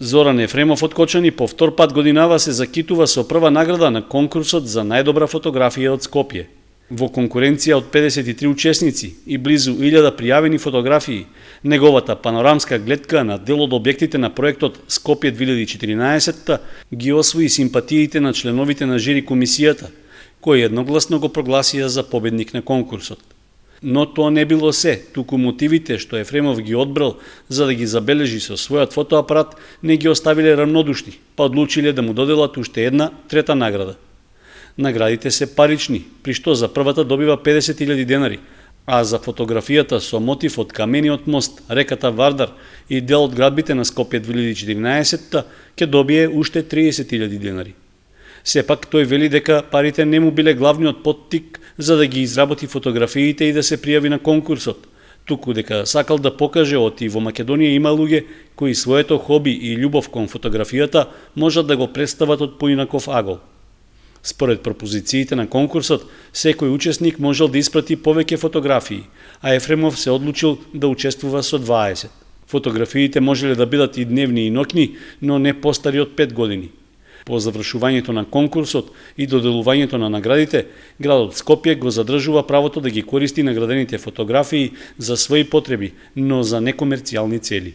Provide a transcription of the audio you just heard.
Зоран Ефремов од Кочани по втор пат годинава се закитува со прва награда на конкурсот за најдобра фотографија од Скопје. Во конкуренција од 53 учесници и близу 1000 пријавени фотографии, неговата панорамска гледка на дел од објектите на проектот Скопје 2014 ги освои симпатиите на членовите на жири комисијата, кои едногласно го прогласија за победник на конкурсот. Но тоа не било се, туку мотивите што Ефремов ги одбрал за да ги забележи со својот фотоапарат не ги оставиле рамнодушни, па одлучиле да му доделат уште една трета награда. Наградите се парични, при што за првата добива 50.000 денари, а за фотографијата со мотив од камениот мост, реката Вардар и дел од градбите на Скопје 2014 ќе добие уште 30.000 денари. Сепак тој вели дека парите не му биле главниот поттик за да ги изработи фотографиите и да се пријави на конкурсот, туку дека сакал да покаже оти во Македонија има луѓе кои своето хоби и љубов кон фотографијата можат да го представат од поинаков агол. Според пропозициите на конкурсот, секој учесник можел да испрати повеќе фотографии, а Ефремов се одлучил да учествува со 20. Фотографиите можеле да бидат и дневни и ноќни, но не постари од 5 години. По завршувањето на конкурсот и доделувањето на наградите, градот Скопје го задржува правото да ги користи наградените фотографии за своји потреби, но за некомерцијални цели.